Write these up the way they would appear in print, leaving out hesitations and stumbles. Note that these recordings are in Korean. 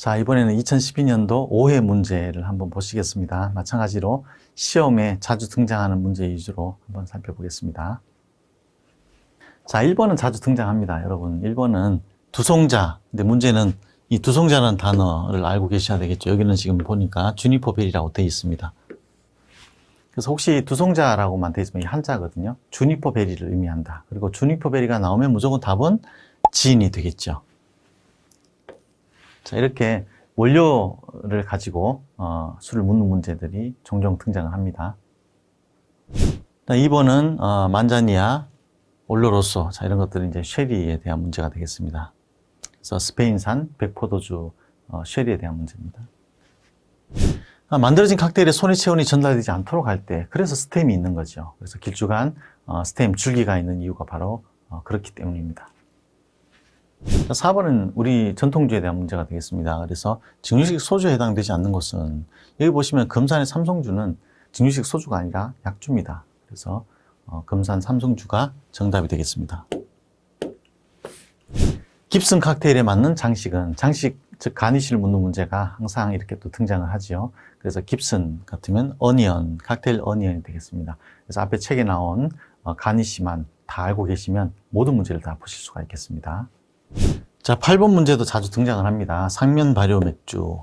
자, 이번에는 2012년도 5회 문제를 한번 보시겠습니다. 마찬가지로 시험에 자주 등장하는 문제 위주로 한번 살펴보겠습니다. 자, 1번은 자주 등장합니다. 여러분, 1번은 두송자. 근데 문제는 이 두송자라는 단어를 알고 계셔야 되겠죠. 여기는 지금 보니까 주니퍼 벨이라고 되어 있습니다. 그래서 혹시 두송자라고만 되어 있으면 이 한자거든요. 주니퍼 베리를 의미한다. 그리고 주니퍼 베리가 나오면 무조건 답은 지인이 되겠죠. 자, 이렇게 원료를 가지고 수를 묻는 문제들이 종종 등장을 합니다. 2번은 만자니아, 올로로소, 자, 이런 것들은 이제 쉐리에 대한 문제가 되겠습니다. 그래서 스페인산 백포도주 쉐리에 대한 문제입니다. 만들어진 칵테일에 손의 체온이 전달되지 않도록 할 때, 그래서 스템이 있는 거죠. 그래서 길쭉한 스템 줄기가 있는 이유가 바로 그렇기 때문입니다. 4번은 우리 전통주에 대한 문제가 되겠습니다. 그래서 증류식 소주에 해당되지 않는 것은, 여기 보시면 금산의 삼성주는 증류식 소주가 아니라 약주입니다. 그래서 금산 삼성주가 정답이 되겠습니다. 깁슨 칵테일에 맞는 장식은, 장식 즉 가니쉬를 묻는 문제가 항상 이렇게 또 등장을 하지요. 그래서 깁슨 같으면 어니언, 칵테일 어니언이 되겠습니다. 그래서 앞에 책에 나온 가니쉬만 다 알고 계시면 모든 문제를 다 보실 수가 있겠습니다. 자, 8번 문제도 자주 등장을 합니다. 상면 발효 맥주.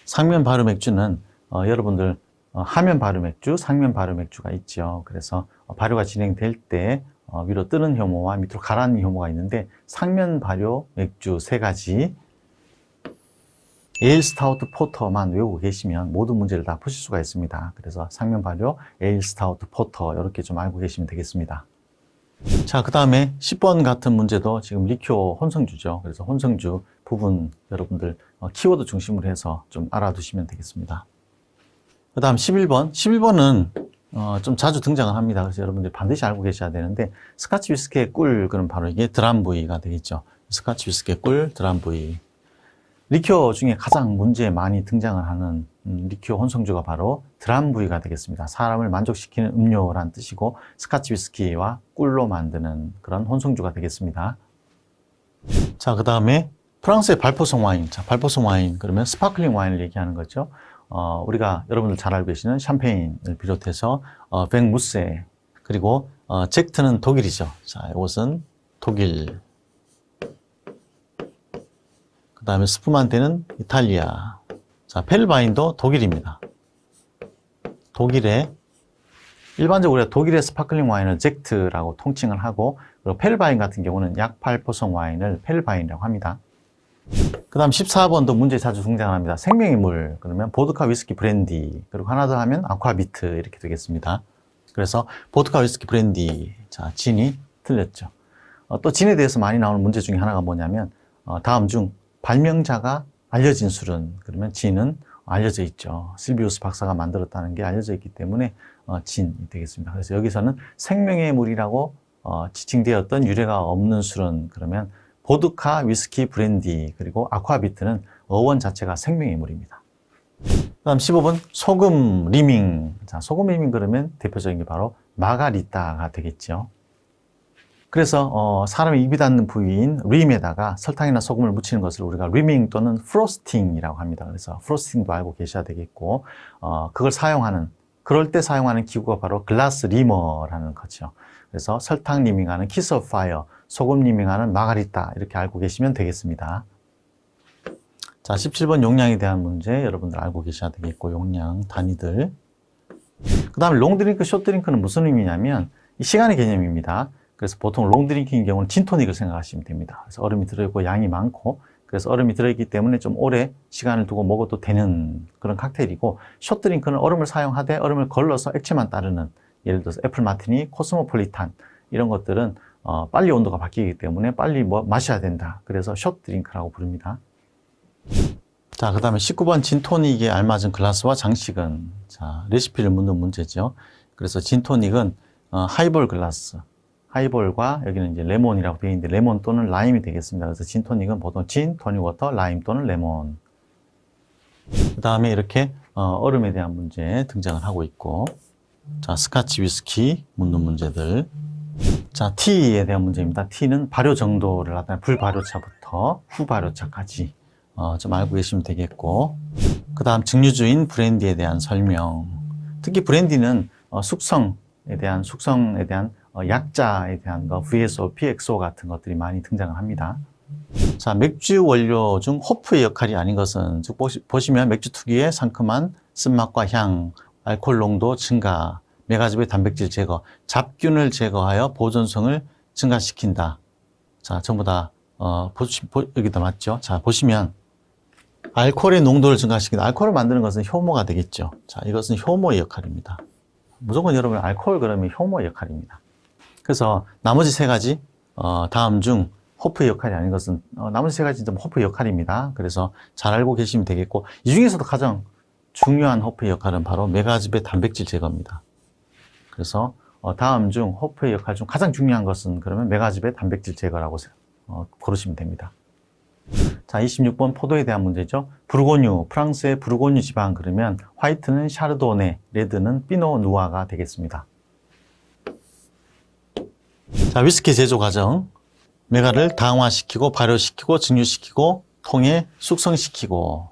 상면 발효 맥주는 여러분들 하면 발효 맥주, 상면 발효 맥주가 있죠. 그래서 발효가 진행될 때 위로 뜨는 효모와 밑으로 가라앉는 효모가 있는데, 상면 발효 맥주 세 가지, 에일 스타우트 포터만 외우고 계시면 모든 문제를 다 푸실 수가 있습니다. 그래서 상면 발효, 에일 스타우트 포터 이렇게 좀 알고 계시면 되겠습니다. 자, 그 다음에 10번 같은 문제도 지금 리큐어 혼성주죠. 그래서 혼성주 부분 여러분들 키워드 중심으로 해서 좀 알아두시면 되겠습니다. 그 다음 11번은 좀 자주 등장을 합니다. 그래서 여러분들이 반드시 알고 계셔야 되는데, 스카치 위스키의 꿀, 그럼 바로 이게 드람부이가 되겠죠. 스카치 위스키의 꿀, 드람부이. 리큐어 중에 가장 문제에 많이 등장을 하는 리큐어 혼성주가 바로 드람부이가 되겠습니다. 사람을 만족시키는 음료란 뜻이고, 스카치 위스키와 꿀로 만드는 그런 혼성주가 되겠습니다. 자, 그 다음에 프랑스의 발포성 와인. 자, 발포성 와인, 그러면 스파클링 와인을 얘기하는 거죠. 우리가 여러분들 잘 알고 계시는 샴페인을 비롯해서 뱅무세, 그리고 젝트는 독일이죠. 자, 이것은 독일. 그 다음에 스푸만테는 이탈리아. 자, 펠바인도 독일입니다. 독일의, 일반적으로 우리가 독일의 스파클링 와인을 젝트라고 통칭을 하고, 그리고 펠바인 같은 경우는 약발포성 와인을 펠바인이라고 합니다. 그 다음 14번도 문제에 자주 등장합니다. 생명의 물, 그러면 보드카 위스키 브랜디, 그리고 하나 더 하면 아쿠아비트 이렇게 되겠습니다. 그래서 보드카 위스키 브랜디, 자, 진이 틀렸죠. 또 진에 대해서 많이 나오는 문제 중에 하나가 뭐냐면, 다음 중 발명자가 알려진 술은, 그러면 진은 알려져 있죠. 실비우스 박사가 만들었다는 게 알려져 있기 때문에 진이 되겠습니다. 그래서 여기서는 생명의 물이라고 지칭되었던 유래가 없는 술은, 그러면 보드카, 위스키, 브랜디, 그리고 아쿠아비트는 어원 자체가 생명의 물입니다. 그 다음 15번 소금 리밍. 자, 소금 리밍 그러면 대표적인 게 바로 마가리따가 되겠죠. 그래서 사람의 입이 닿는 부위인 림에다가 설탕이나 소금을 묻히는 것을 우리가 리밍 또는 프로스팅이라고 합니다. 그래서 프로스팅도 알고 계셔야 되겠고, 그걸 사용하는, 그럴 때 사용하는 기구가 바로 글라스 리머라는 거죠. 그래서 설탕 리밍하는 키스 오브 파이어, 소금 리밍하는 마가리따, 이렇게 알고 계시면 되겠습니다. 자, 17번 용량에 대한 문제 여러분들 알고 계셔야 되겠고, 용량 단위들. 그 다음에 롱드링크, 숏드링크는 무슨 의미냐면 이 시간의 개념입니다. 그래서 보통 롱드링크인 경우는 진토닉을 생각하시면 됩니다. 그래서 얼음이 들어있고 양이 많고, 그래서 얼음이 들어있기 때문에 좀 오래 시간을 두고 먹어도 되는 그런 칵테일이고, 숏드링크는 얼음을 사용하되 얼음을 걸러서 액체만 따르는, 예를 들어서 애플 마티니, 코스모폴리탄 이런 것들은 빨리 온도가 바뀌기 때문에 빨리 마셔야 된다. 그래서 숏드링크라고 부릅니다. 자, 그 다음에 19번 진토닉에 알맞은 글라스와 장식은, 자, 레시피를 묻는 문제죠. 그래서 진토닉은 하이볼 글라스, 하이볼과 여기는 이제 레몬이라고 되어 있는데 레몬 또는 라임이 되겠습니다. 그래서 진토닉은 보통 진, 토닉워터, 라임 또는 레몬. 그 다음에 이렇게 얼음에 대한 문제 등장을 하고 있고, 자, 스카치 위스키 묻는 문제들. 자, T에 대한 문제입니다. T는 발효 정도를 나타내는 불발효차부터 후발효차까지. 좀 알고 계시면 되겠고, 그 다음 증류주인 브랜디에 대한 설명. 특히 브랜디는 숙성에 대한 약자에 대한 거, VSO, PXO 같은 것들이 많이 등장을 합니다. 자, 맥주 원료 중 호프의 역할이 아닌 것은, 즉 보시면 맥주 특유의 상큼한 쓴맛과 향, 알코올 농도 증가, 메가즙의 단백질 제거, 잡균을 제거하여 보존성을 증가시킨다. 자, 전부 다 여기다 맞죠? 자, 보시면 알코올의 농도를 증가시킨다. 알코올을 만드는 것은 효모가 되겠죠. 자, 이것은 효모의 역할입니다. 무조건 여러분 알코올 그러면 효모의 역할입니다. 그래서 나머지 세 가지 다음 중 호프의 역할이 아닌 것은 나머지 세 가지 좀 호프의 역할입니다. 그래서 잘 알고 계시면 되겠고, 이 중에서도 가장 중요한 호프의 역할은 바로 메가즙의 단백질 제거입니다. 그래서 다음 중 호프의 역할 중 가장 중요한 것은 그러면 메가즙의 단백질 제거라고 고르시면 됩니다. 자, 26번 포도에 대한 문제죠. 부르고뉴, 프랑스의 부르고뉴 지방 그러면 화이트는 샤르도네, 레드는 피노 누아가 되겠습니다. 자, 위스키 제조 과정. 메가를 당화시키고 발효시키고 증류시키고 통에 숙성시키고.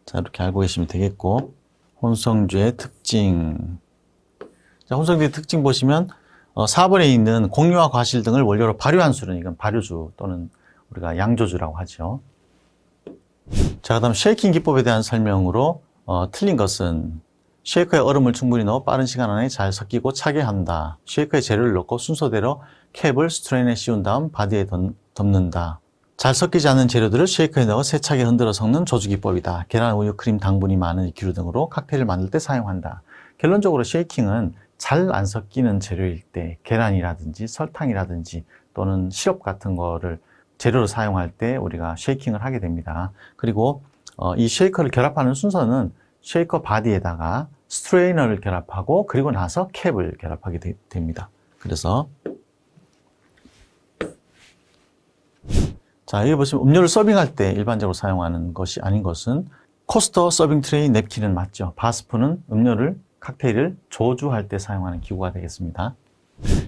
자, 이렇게 알고 계시면 되겠고, 혼성주의 특징. 자, 혼성주의 특징 보시면 4번에 있는 곡류와 과실 등을 원료로 발효한 술은 이건 발효주 또는 우리가 양조주라고 하죠. 자, 그다음 쉐이킹 기법에 대한 설명으로 틀린 것은 쉐이커에 얼음을 충분히 넣어 빠른 시간 안에 잘 섞이고 차게 한다. 쉐이커에 재료를 넣고 순서대로 캡을 스트레인에 씌운 다음 바디에 덮는다. 잘 섞이지 않는 재료들을 쉐이커에 넣어 세차게 흔들어 섞는 조주 기법이다. 계란, 우유, 크림, 당분이 많은 기류 등으로 칵테일을 만들 때 사용한다. 결론적으로 쉐이킹은 잘 안 섞이는 재료일 때, 계란이라든지 설탕이라든지 또는 시럽 같은 거를 재료로 사용할 때 우리가 쉐이킹을 하게 됩니다. 그리고 이 쉐이커를 결합하는 순서는 쉐이커 바디에다가 스트레이너를 결합하고 그리고 나서 캡을 결합하게 됩니다. 그래서 자, 여기 보시면 음료를 서빙할 때 일반적으로 사용하는 것이 아닌 것은 코스터, 서빙 트레이, 냅킨은 맞죠. 바스프는 음료를 칵테일을 조주할 때 사용하는 기구가 되겠습니다.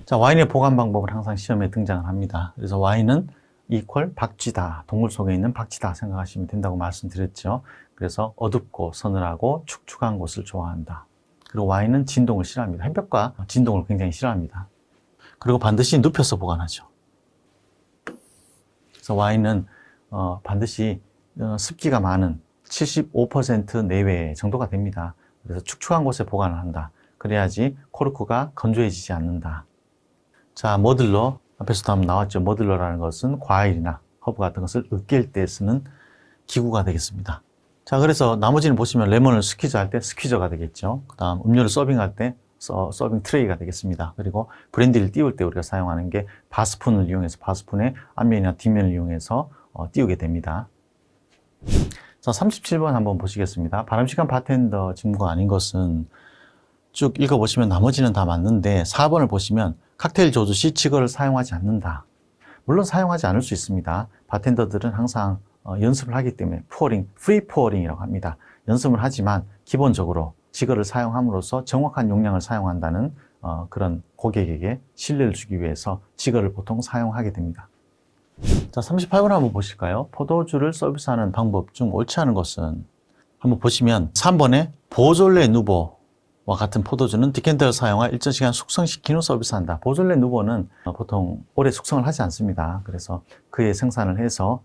자, 와인의 보관 방법은 항상 시험에 등장을 합니다. 그래서 와인은 이퀄 박쥐다, 동물 속에 있는 박쥐다 생각하시면 된다고 말씀드렸죠. 그래서 어둡고 서늘하고 축축한 곳을 좋아한다. 그리고 와인은 진동을 싫어합니다. 햇볕과 진동을 굉장히 싫어합니다. 그리고 반드시 눕혀서 보관하죠. 그래서 와인은 반드시 습기가 많은 75% 내외 정도가 됩니다. 그래서 축축한 곳에 보관을 한다. 그래야지 코르크가 건조해지지 않는다. 자, 머들러. 앞에서도 한번 나왔죠. 머들러라는 것은 과일이나 허브 같은 것을 으깰 때 쓰는 기구가 되겠습니다. 자, 그래서 나머지는 보시면 레몬을 스퀴즈 할 때 스퀴저가 되겠죠. 그 다음 음료를 서빙할 때 서빙 트레이가 되겠습니다. 그리고 브랜디를 띄울 때 우리가 사용하는 게 바스푼을 이용해서 바스푼의 앞면이나 뒷면을 이용해서 띄우게 됩니다. 자, 37번 한번 보시겠습니다. 바람직한 바텐더 직무가 아닌 것은 쭉 읽어보시면 나머지는 다 맞는데 4번을 보시면 칵테일 조주 시 지거를 사용하지 않는다. 물론 사용하지 않을 수 있습니다. 바텐더들은 항상 연습을 하기 때문에 프리 포어링이라고 합니다. 연습을 하지만 기본적으로 지거를 사용함으로써 정확한 용량을 사용한다는 그런 고객에게 신뢰를 주기 위해서 지거를 보통 사용하게 됩니다. 자, 38번 한번 보실까요? 포도주를 서비스하는 방법 중 옳지 않은 것은 한번 보시면 3번에 보졸레 누보와 같은 포도주는 디켄터를 사용하 일정 시간 숙성시킨 후 서비스한다. 보졸레 누보는 보통 오래 숙성을 하지 않습니다. 그래서 그의 생산을 해서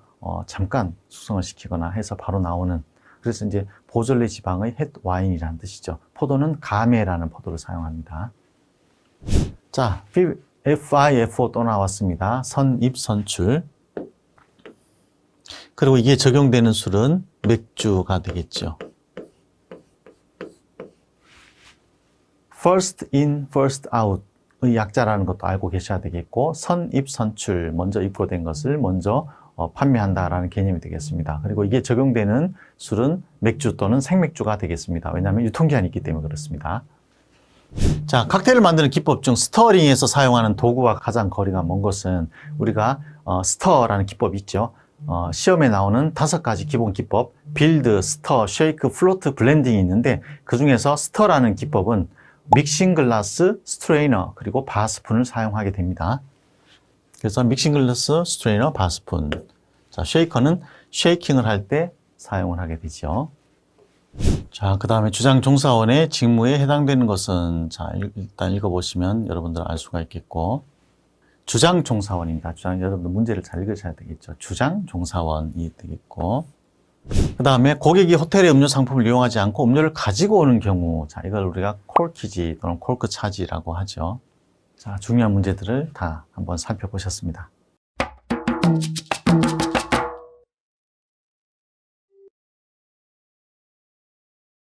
잠깐 숙성을 시키거나 해서 바로 나오는, 그래서 이제 보졸레 지방의 햇 와인이라는 뜻이죠. 포도는 가메라는 포도를 사용합니다. 자, FIFO 또 나왔습니다. 선입 선출. 그리고 이게 적용되는 술은 맥주가 되겠죠. First in, first out의 약자라는 것도 알고 계셔야 되겠고, 선입 선출, 먼저 입고된 것을 먼저 판매한다라는 개념이 되겠습니다. 그리고 이게 적용되는 술은 맥주 또는 생맥주가 되겠습니다. 왜냐하면 유통기한이 있기 때문에 그렇습니다. 자, 칵테일을 만드는 기법 중 스터링에서 사용하는 도구와 가장 거리가 먼 것은 우리가 스터라는 기법이 있죠. 시험에 나오는 5가지 기본 기법, 빌드, 스터, 쉐이크, 플로트, 블렌딩이 있는데 그 중에서 스터라는 기법은 믹싱 글라스, 스트레이너, 그리고 바스푼을 사용하게 됩니다. 그래서 믹싱 글라스, 스트레이너, 바스푼. 자, 쉐이커는 쉐이킹을 할 때 사용을 하게 되죠. 자, 그 다음에 주장 종사원의 직무에 해당되는 것은, 자, 일단 읽어보시면 여러분들 알 수가 있겠고, 주장 종사원입니다. 여러분들 문제를 잘 읽으셔야 되겠죠. 주장 종사원이 되겠고, 그 다음에 고객이 호텔의 음료 상품을 이용하지 않고 음료를 가지고 오는 경우, 자, 이걸 우리가 콜키지 또는 콜크 차지라고 하죠. 자, 중요한 문제들을 다 한번 살펴보셨습니다.